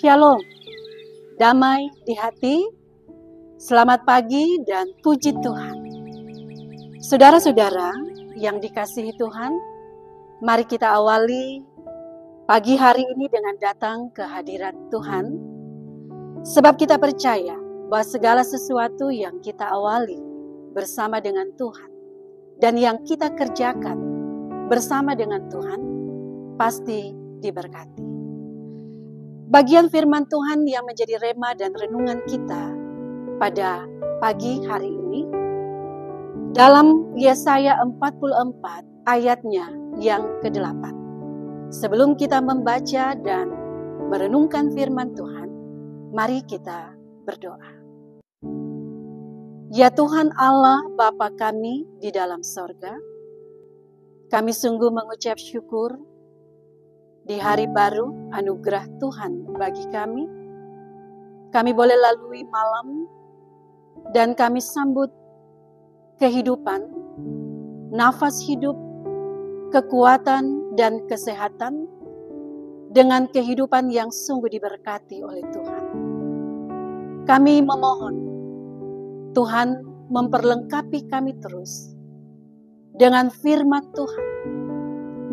Shalom, damai di hati, selamat pagi dan puji Tuhan. Saudara-saudara yang dikasihi Tuhan, mari kita awali pagi hari ini dengan datang ke hadirat Tuhan. Sebab kita percaya bahwa segala sesuatu yang kita awali bersama dengan Tuhan dan yang kita kerjakan bersama dengan Tuhan pasti diberkati. Bagian firman Tuhan yang menjadi rema dan renungan kita pada pagi hari ini dalam Yesaya 44 ayatnya yang ke-8. Sebelum kita membaca dan merenungkan firman Tuhan, mari kita berdoa. Ya Tuhan Allah Bapa kami di dalam sorga, kami sungguh mengucap syukur di hari baru anugerah Tuhan bagi kami. Kami boleh lalui malam dan kami sambut kehidupan, nafas hidup, kekuatan dan kesehatan dengan kehidupan yang sungguh diberkati oleh Tuhan. Kami memohon Tuhan memperlengkapi kami terus dengan firman Tuhan,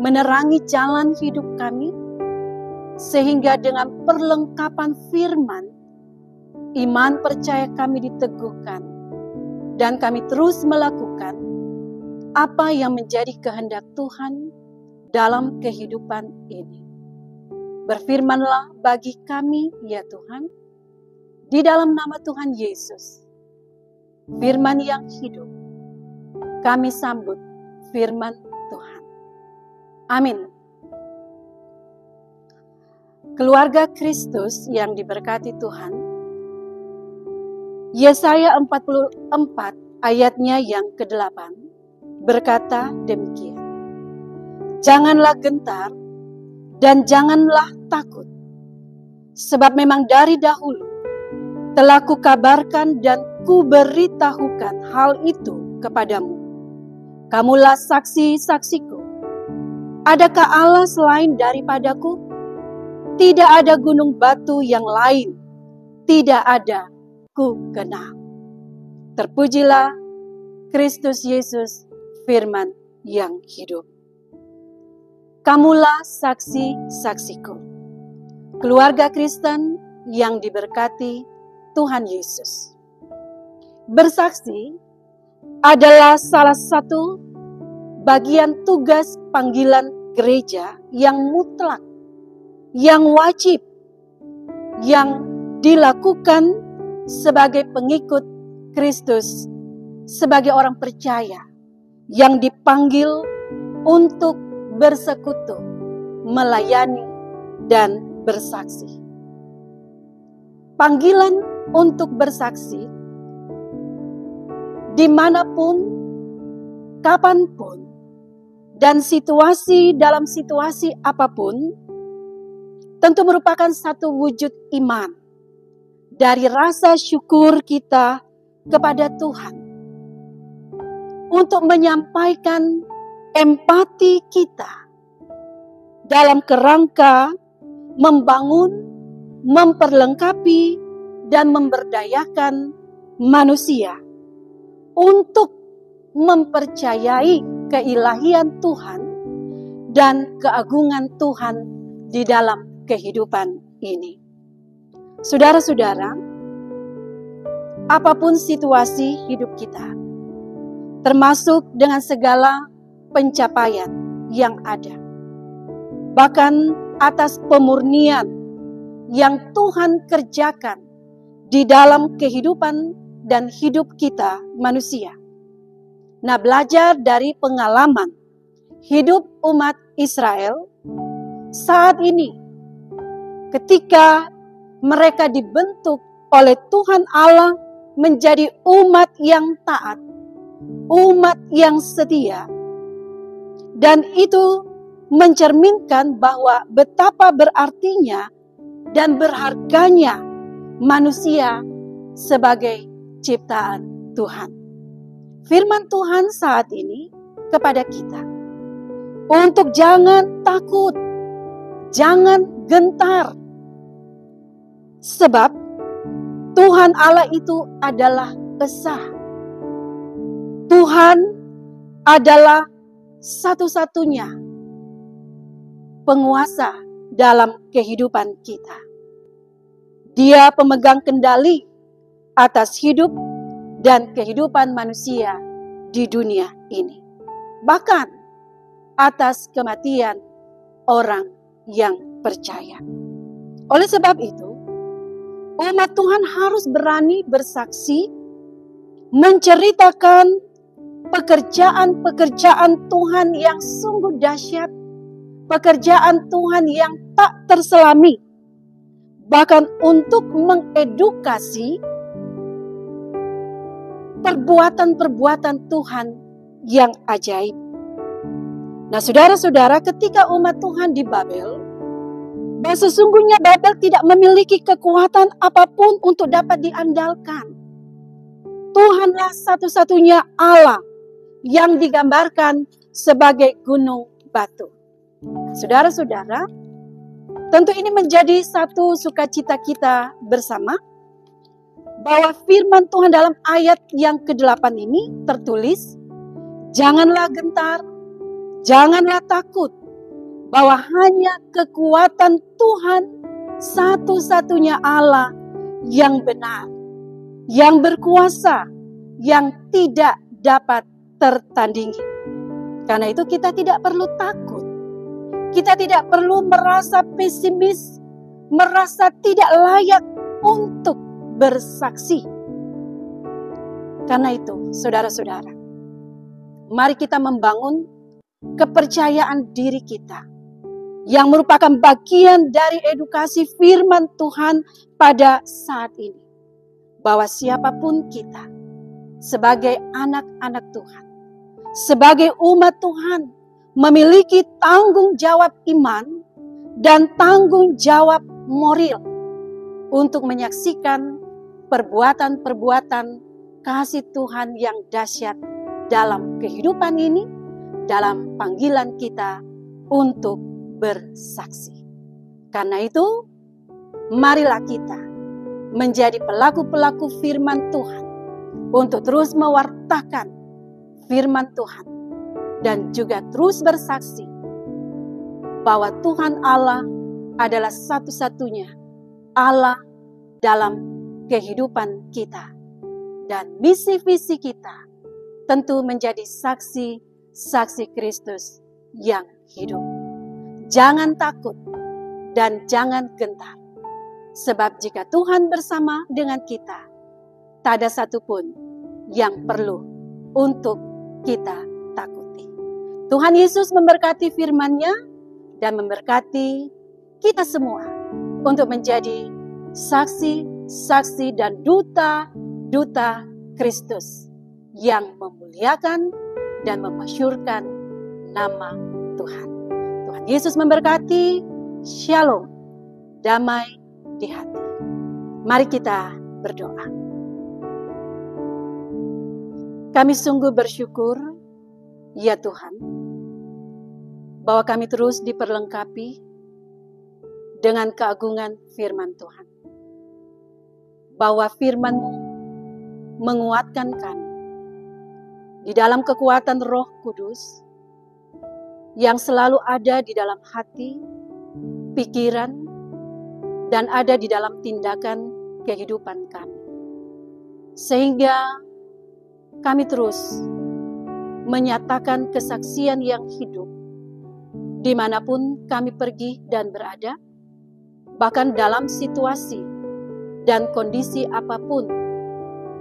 menerangi jalan hidup kami, sehingga dengan perlengkapan firman, iman percaya kami diteguhkan, dan kami terus melakukan apa yang menjadi kehendak Tuhan dalam kehidupan ini. Berfirmanlah bagi kami, ya Tuhan, di dalam nama Tuhan Yesus, firman yang hidup, kami sambut firman Tuhan. Amin. Keluarga Kristus yang diberkati Tuhan, Yesaya 44 ayatnya yang ke-8 berkata demikian. Janganlah gentar dan janganlah takut, sebab memang dari dahulu telah kukabarkan dan kuberitahukan hal itu kepadamu. Kamulah saksi-saksiku. Adakah Allah selain daripadaku? Tidak ada gunung batu yang lain. Tidak ada ku kenal. Terpujilah Kristus Yesus, firman yang hidup. Kamulah saksi-saksiku. Keluarga Kristen yang diberkati Tuhan Yesus. Bersaksi adalah salah satu bagian tugas panggilan gereja yang mutlak, yang wajib, yang dilakukan sebagai pengikut Kristus, sebagai orang percaya yang dipanggil untuk bersekutu, melayani, dan bersaksi. Panggilan untuk bersaksi dimanapun, kapanpun, dan dalam situasi apapun, tentu merupakan satu wujud iman dari rasa syukur kita kepada Tuhan untuk menyampaikan empati kita dalam kerangka membangun, memperlengkapi, dan memberdayakan manusia untuk mempercayai keilahian Tuhan dan keagungan Tuhan di dalam kehidupan ini. Saudara-saudara, apapun situasi hidup kita, termasuk dengan segala pencapaian yang ada, bahkan atas pemurnian yang Tuhan kerjakan di dalam kehidupan dan hidup kita manusia. Nah, belajar dari pengalaman hidup umat Israel saat ini, ketika mereka dibentuk oleh Tuhan Allah menjadi umat yang taat, umat yang setia, dan itu mencerminkan bahwa betapa berartinya dan berharganya manusia sebagai ciptaan Tuhan. Firman Tuhan saat ini kepada kita untuk jangan takut, jangan gentar, Sebab Tuhan Allah itu adalah esa. Tuhan adalah satu-satunya penguasa dalam kehidupan kita. Dia pemegang kendali atas hidup dan kehidupan manusia di dunia ini. Bahkan atas kematian orang yang percaya. Oleh sebab itu, umat Tuhan harus berani bersaksi, menceritakan pekerjaan-pekerjaan Tuhan yang sungguh dahsyat, pekerjaan Tuhan yang tak terselami, bahkan untuk mengedukasi perbuatan-perbuatan Tuhan yang ajaib. Nah, saudara-saudara, ketika umat Tuhan di Babel, bahwa sesungguhnya Babel tidak memiliki kekuatan apapun untuk dapat diandalkan. Tuhanlah satu-satunya Allah yang digambarkan sebagai gunung batu. Saudara-saudara, tentu ini menjadi satu sukacita kita bersama, bahwa firman Tuhan dalam ayat yang ke-8 ini tertulis, janganlah gentar, janganlah takut, bahwa hanya kekuatan Tuhan satu-satunya Allah yang benar, yang berkuasa, yang tidak dapat tertandingi. Karena itu kita tidak perlu takut. Kita tidak perlu merasa pesimis, merasa tidak layak untuk bersaksi. Karena itu, saudara-saudara, mari kita membangun kepercayaan diri kita yang merupakan bagian dari edukasi firman Tuhan pada saat ini. Bahwa siapapun kita, sebagai anak-anak Tuhan, sebagai umat Tuhan, memiliki tanggung jawab iman dan tanggung jawab moral untuk menyaksikan perbuatan-perbuatan kasih Tuhan yang dahsyat dalam kehidupan ini, dalam panggilan kita untuk bersaksi. Karena itu, marilah kita menjadi pelaku-pelaku firman Tuhan untuk terus mewartakan firman Tuhan dan juga terus bersaksi bahwa Tuhan Allah adalah satu-satunya Allah dalam kehidupan kita. Dan misi-visi kita tentu menjadi saksi-saksi Kristus yang hidup. Jangan takut dan jangan gentar. Sebab jika Tuhan bersama dengan kita, tak ada satupun yang perlu untuk kita takuti. Tuhan Yesus memberkati firman-Nya dan memberkati kita semua untuk menjadi saksi-saksi dan duta-duta Kristus yang memuliakan dan memasyurkan nama Tuhan. Tuhan Yesus memberkati. Shalom, damai di hati. Mari kita berdoa. Kami sungguh bersyukur, ya Tuhan, bahwa kami terus diperlengkapi dengan keagungan firman Tuhan. Bahwa firman-Mu menguatkan kami di dalam kekuatan Roh Kudus yang selalu ada di dalam hati, pikiran, dan ada di dalam tindakan kehidupan kami. Sehingga kami terus menyatakan kesaksian yang hidup dimanapun kami pergi dan berada, bahkan dalam situasi dan kondisi apapun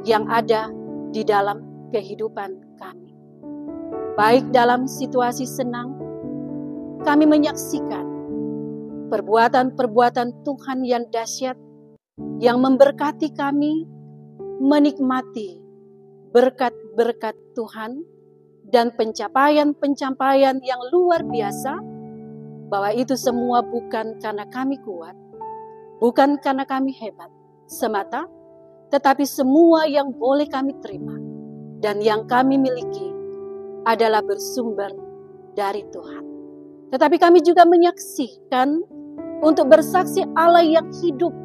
yang ada di dalam kehidupan kami. Baik dalam situasi senang, kami menyaksikan perbuatan-perbuatan Tuhan yang dahsyat, yang memberkati kami, menikmati berkat-berkat Tuhan, dan pencapaian-pencapaian yang luar biasa, bahwa itu semua bukan karena kami kuat, bukan karena kami hebat semata, tetapi semua yang boleh kami terima dan yang kami miliki adalah bersumber dari Tuhan. Tetapi kami juga menyaksikan untuk bersaksi Allah yang hidup,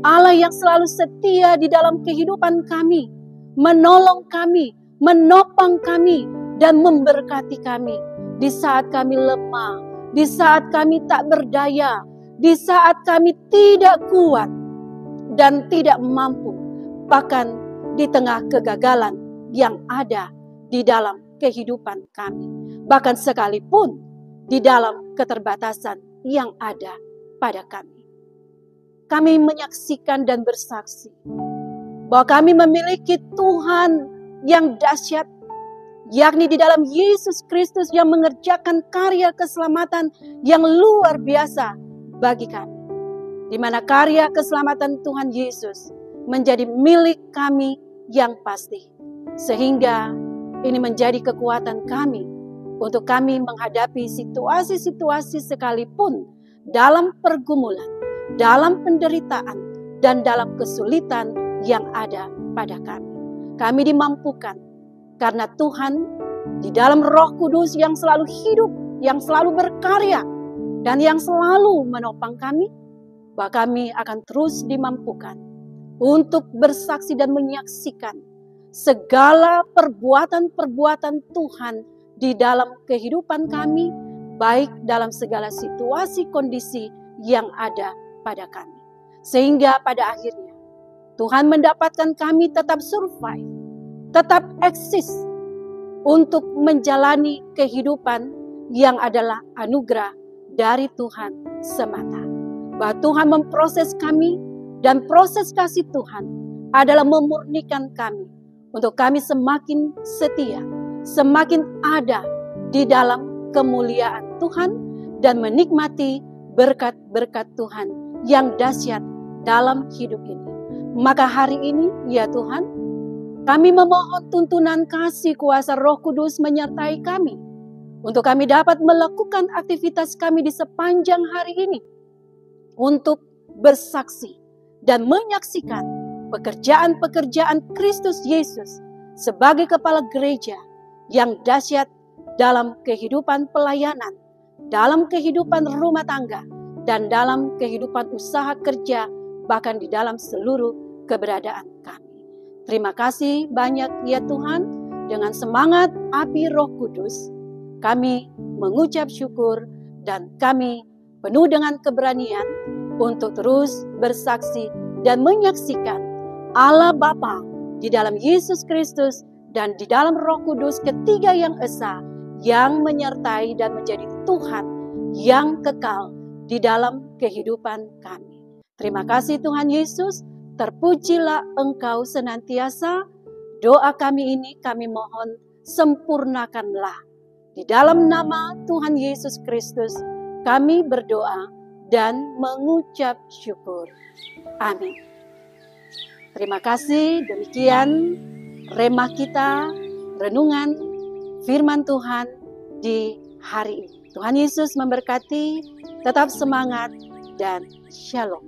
Allah yang selalu setia di dalam kehidupan kami, menolong kami, menopang kami, dan memberkati kami di saat kami lemah, di saat kami tak berdaya, di saat kami tidak kuat dan tidak mampu, bahkan di tengah kegagalan yang ada di dalam kehidupan kami, bahkan sekalipun di dalam keterbatasan yang ada pada kami. Kami menyaksikan dan bersaksi bahwa kami memiliki Tuhan yang dahsyat, yakni di dalam Yesus Kristus yang mengerjakan karya keselamatan yang luar biasa bagi kami. Di mana karya keselamatan Tuhan Yesus menjadi milik kami yang pasti. Sehingga ini menjadi kekuatan kami untuk kami menghadapi situasi-situasi sekalipun dalam pergumulan, dalam penderitaan, dan dalam kesulitan yang ada pada kami. Kami dimampukan karena Tuhan di dalam Roh Kudus yang selalu hidup, yang selalu berkarya, dan yang selalu menopang kami, bahwa kami akan terus dimampukan untuk bersaksi dan menyaksikan segala perbuatan-perbuatan Tuhan di dalam kehidupan kami, baik dalam segala situasi kondisi yang ada pada kami. Sehingga pada akhirnya Tuhan mendapatkan kami tetap survive, tetap eksis untuk menjalani kehidupan yang adalah anugerah dari Tuhan semata. Bahwa Tuhan memproses kami, dan proses kasih Tuhan adalah memurnikan kami untuk kami semakin setia, semakin ada di dalam kemuliaan Tuhan dan menikmati berkat-berkat Tuhan yang dahsyat dalam hidup ini. Maka hari ini, ya Tuhan, kami memohon tuntunan kasih kuasa Roh Kudus menyertai kami untuk kami dapat melakukan aktivitas kami di sepanjang hari ini untuk bersaksi dan menyaksikan pekerjaan-pekerjaan Kristus Yesus sebagai kepala gereja yang dahsyat dalam kehidupan pelayanan, dalam kehidupan rumah tangga, dan dalam kehidupan usaha kerja, bahkan di dalam seluruh keberadaan kami. Terima kasih banyak ya Tuhan, dengan semangat api Roh Kudus, kami mengucap syukur dan kami penuh dengan keberanian untuk terus bersaksi dan menyaksikan Allah Bapa di dalam Yesus Kristus dan di dalam Roh Kudus ketiga yang esa, yang menyertai dan menjadi Tuhan yang kekal di dalam kehidupan kami. Terima kasih Tuhan Yesus, terpujilah Engkau senantiasa. Doa kami ini kami mohon sempurnakanlah. Di dalam nama Tuhan Yesus Kristus kami berdoa dan mengucap syukur. Amin. Terima kasih, demikian remah kita, renungan firman Tuhan di hari ini. Tuhan Yesus memberkati, tetap semangat, dan shalom.